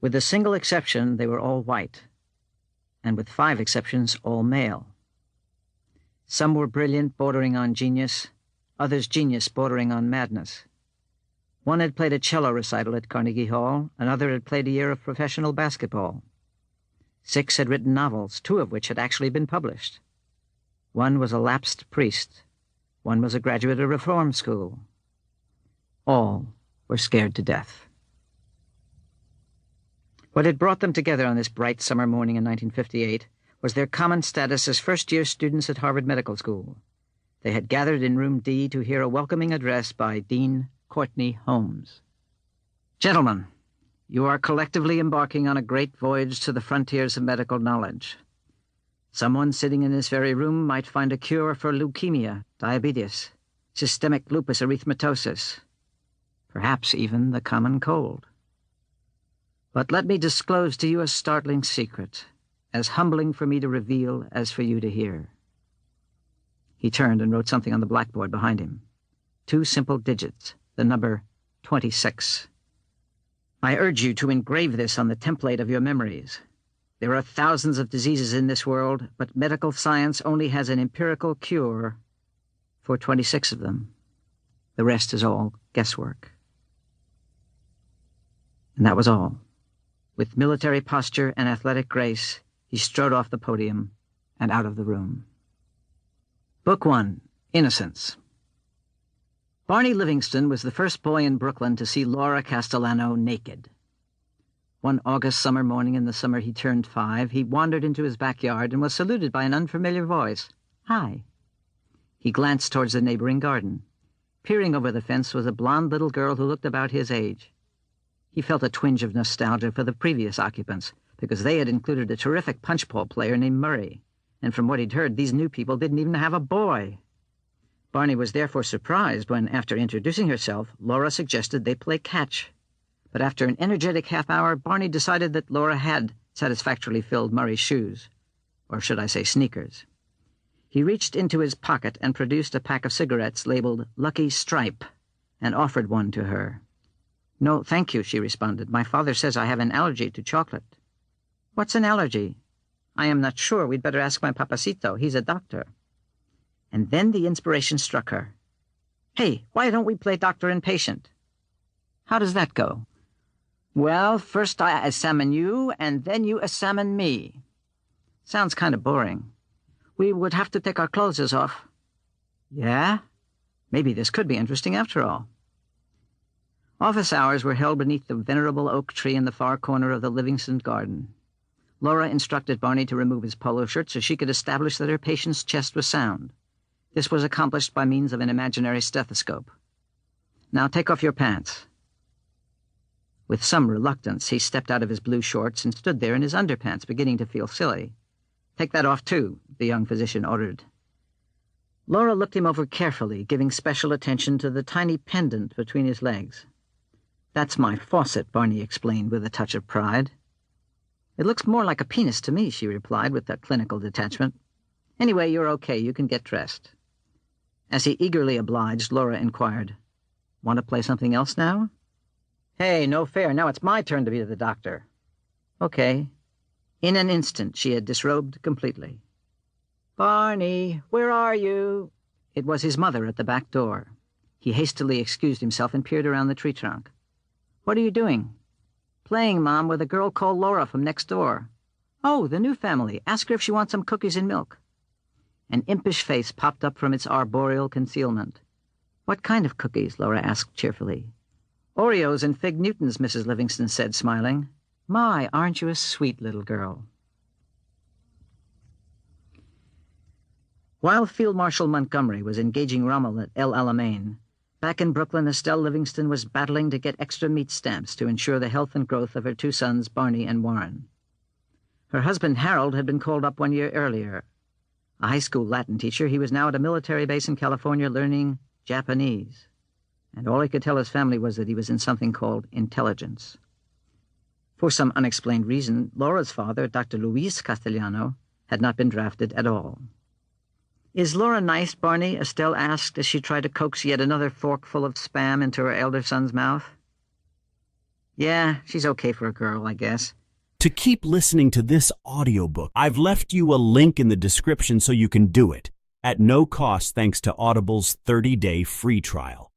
With a single exception, they were all white, and with 5 exceptions, all male. Some were brilliant, bordering on genius, others genius, bordering on madness. One had played a cello recital at Carnegie Hall, another had played a year of professional basketball. 6 had written novels, 2 of which had actually been published. 1 was a lapsed priest. 1 was a graduate of reform school. All were scared to death. What had brought them together on this bright summer morning in 1958 was their common status as first-year students at Harvard Medical School. They had gathered in Room D to hear a welcoming address by Dean Courtney Holmes. "Gentlemen, you are collectively embarking on a great voyage to the frontiers of medical knowledge. Someone sitting in this very room might find a cure for leukemia, diabetes, systemic lupus erythematosus, perhaps even the common cold. But let me disclose to you a startling secret, as humbling for me to reveal as for you to hear." He turned and wrote something on the blackboard behind him. 2 simple digits, the number 26. "I urge you to engrave this on the template of your memories. There are thousands of diseases in this world, but medical science only has an empirical cure for 26 of them. The rest is all guesswork." And that was all. With military posture and athletic grace, he strode off the podium and out of the room. Book 1, Innocence. Barney Livingston was the first boy in Brooklyn to see Laura Castellano naked. One August summer morning in the summer he turned 5, he wandered into his backyard and was saluted by an unfamiliar voice. "Hi." He glanced towards the neighboring garden. Peering over the fence was a blonde little girl who looked about his age. He felt a twinge of nostalgia for the previous occupants, because they had included a terrific punch-bowl player named Murray, and from what he'd heard, these new people didn't even have a boy. Barney was therefore surprised when, after introducing herself, Laura suggested they play catch. But after an energetic half-hour, Barney decided that Laura had satisfactorily filled Murray's shoes, or should I say sneakers. He reached into his pocket and produced a pack of cigarettes labeled Lucky Stripe, and offered one to her. "No, thank you," she responded. "My father says I have an allergy to chocolate." "What's an allergy?" "I am not sure. We'd better ask my papacito. He's a doctor." And then the inspiration struck her. "Hey, why don't we play doctor and patient?" "How does that go?" "Well, first I examine you, and then you examine me." "Sounds kind of boring." "We would have to take our clothes off." "Yeah? Maybe this could be interesting after all." Office hours were held beneath the venerable oak tree in the far corner of the Livingston garden. Laura instructed Barney to remove his polo shirt so she could establish that her patient's chest was sound. This was accomplished by means of an imaginary stethoscope. "Now take off your pants." With some reluctance, he stepped out of his blue shorts and stood there in his underpants, beginning to feel silly. "Take that off, too," the young physician ordered. Laura looked him over carefully, giving special attention to the tiny pendant between his legs. "That's my faucet," Barney explained with a touch of pride. "It looks more like a penis to me," she replied with a clinical detachment. "Anyway, you're okay. You can get dressed." As he eagerly obliged, Laura inquired, "Want to play something else now?" "Hey, no fair. Now it's my turn to be the doctor." "Okay." In an instant, she had disrobed completely. "Barney, where are you?" It was his mother at the back door. He hastily excused himself and peered around the tree trunk. "What are you doing?" "Playing, Mom, with a girl called Laura from next door." "Oh, the new family. Ask her if she wants some cookies and milk." An impish face popped up from its arboreal concealment. "What kind of cookies?" Laura asked cheerfully. "Oreos and Fig Newtons," Mrs. Livingston said, smiling. "My, aren't you a sweet little girl?" While Field Marshal Montgomery was engaging Rommel at El Alamein, back in Brooklyn, Estelle Livingston was battling to get extra meat stamps to ensure the health and growth of her 2 sons, Barney and Warren. Her husband, Harold, had been called up 1 year earlier. A high school Latin teacher, he was now at a military base in California learning Japanese. And all he could tell his family was that he was in something called intelligence. For some unexplained reason, Laura's father, Dr. Luis Castellano, had not been drafted at all. "Is Laura nice, Barney?" Estelle asked as she tried to coax yet another forkful of Spam into her elder son's mouth. Yeah, she's okay for a girl, I guess. To keep listening to this audiobook, I've left you a link in the description so you can do it, at no cost thanks to Audible's 30-day free trial.